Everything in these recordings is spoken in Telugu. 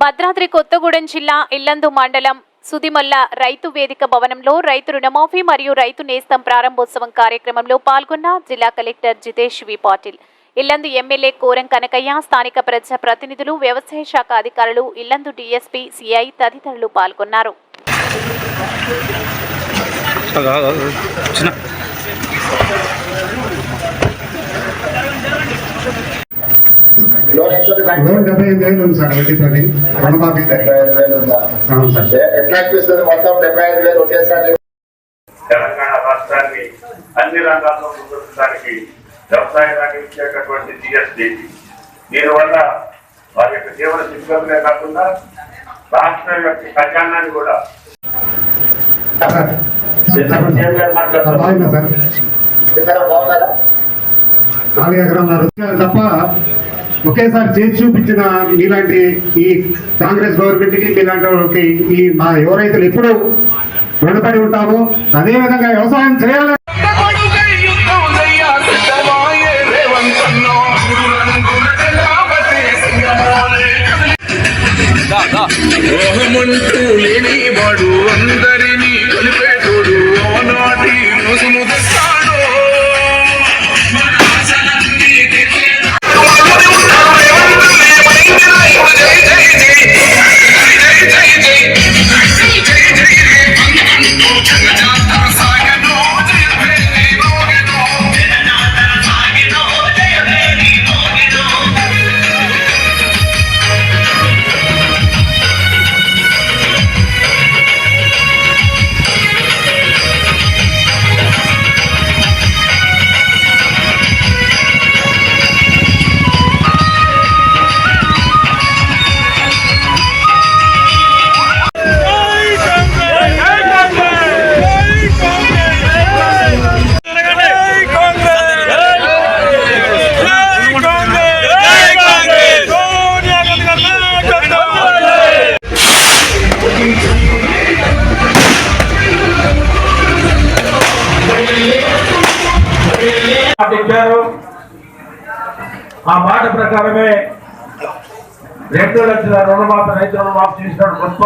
భద్రాద్రి కొత్తగూడెం జిల్లా ఇల్లందు మండలం సుదిమల్ల రైతు వేదిక భవనంలో రైతు రుణమాఫీ మరియు రైతు నేస్తం ప్రారంభోత్సవం కార్యక్రమంలో పాల్గొన్న జిల్లా కలెక్టర్ జితేష్ వి పాటిల్, ఇల్లందు ఎమ్మెల్యే కోరం కనకయ్య, స్థానిక ప్రజా ప్రతినిధులు, వ్యవసాయ శాఖ అధికారులు, ఇల్లందు డీఎస్పీ, సిఐ తదితరులు పాల్గొన్నారు. లోన్ 75,000 ఉంది సార్. వడ్డీతోని రుణమాఫీ 75,000 ఉందా? అవును సార్. ఎట్లా అనిపిస్తుంది మొత్తం 75,000 ఒకేసారి? తెలంగాణ రాష్ట్రాన్ని అన్ని రంగాల్లో ముందుకు వ్యవసాయ రంగం ఇచ్చేటటువంటి జిఎస్డి దీనివల్ల వారి యొక్క జీవన శిక్షణలే కాకుండా రాష్ట్రం యొక్క ఖజానాన్ని కూడా తప్ప ఒకేసారి చేసి చూపించిన మీలాంటి ఈ కాంగ్రెస్ గవర్నమెంట్ కి మీలాంటి వాళ్ళకి ఈ మా యువ రైతులు ఎప్పుడు రుణపడి ఉంటాము. అదే విధంగా వ్యవసాయం చేయాలి. లేనివాడు అందరినీ కలిపేటోడు ఆనాటి రోజును తెస్తాడు. ఆ మాట ప్రకారమే 2 లక్షల రుణమాఫీ రైతు రుణమాఫీ చేసిన గొప్ప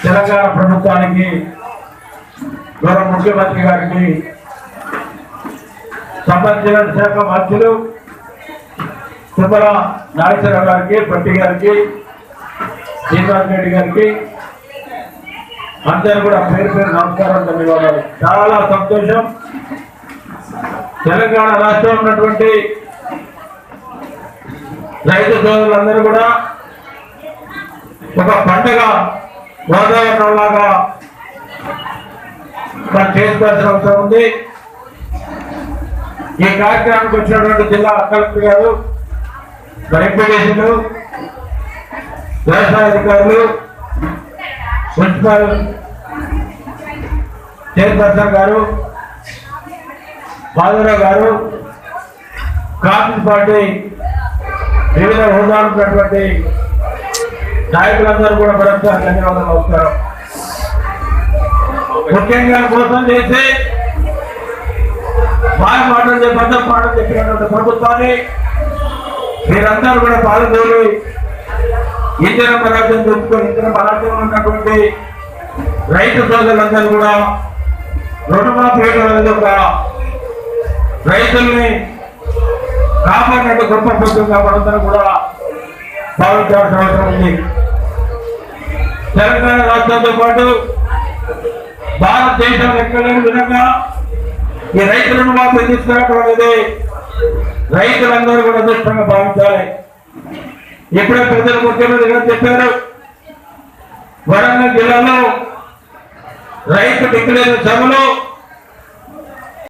తెలంగాణ ప్రభుత్వానికి, గౌరవ ముఖ్యమంత్రి గారికి, సంబంధించిన శాఖ మంత్రులు తుమ్మల నాగేశ్వరరావు గారికి, పట్టి గారికి, శ్రీనివాస్ రెడ్డి గారికి అందరూ కూడా పేరు పేరు నమస్కారం, ధన్యవాదాలు. చాలా సంతోషం. తెలంగాణ రాష్ట్రంలో ఉన్నటువంటి రైతు సోదరులందరూ కూడా ఒక పండుగ వాతావరణంలాగా మనం చేసుకోవాల్సిన అవసరం ఉంది. ఈ కార్యక్రమానికి వచ్చినటువంటి జిల్లా కలెక్టర్ గారు, ఎంపీడీసీలు, వ్యవసాయ అధికారులు, మున్సిపల్ చైర్పర్సన్ గారు, మాధవరావు గారు, కాంగ్రెస్ పార్టీ వివిధ హోదాలు ఉన్నటువంటి నాయకులందరూ కూడా మరొకసారి ధన్యవాదాలు, నమస్కారం. ముఖ్యంగా మోసం చేసి బాగా మాటలు చెప్పడం పాటలు చెప్పినటువంటి ప్రభుత్వాన్ని మీరందరూ కూడా పాల్గొని ఇంధన పరాజయం తెచ్చుకొని ఇంధన పరాజయంలో ఉన్నటువంటి రైతు సోదరులందరూ కూడా రుణమాఫీ అనేది ఒక రైతుల్ని కాపాడినట్టు గొప్ప ప్రభుత్వంగా మనందరూ కూడా భావించాల్సిన అవసరం ఉంది. తెలంగాణ రాష్ట్రంతో పాటు భారతదేశం ఎక్కలేని విధంగా ఈ రైతు రుణమాఫీ తీసుకురావడం అనేది రైతులందరూ కూడా అదృష్టంగా భావించాలి. ఇప్పుడే ప్రజలు ముఖ్యమంత్రి గారు చెప్పారు, వరంగల్ జిల్లాలో రైతు డిక్లేర్ సభలో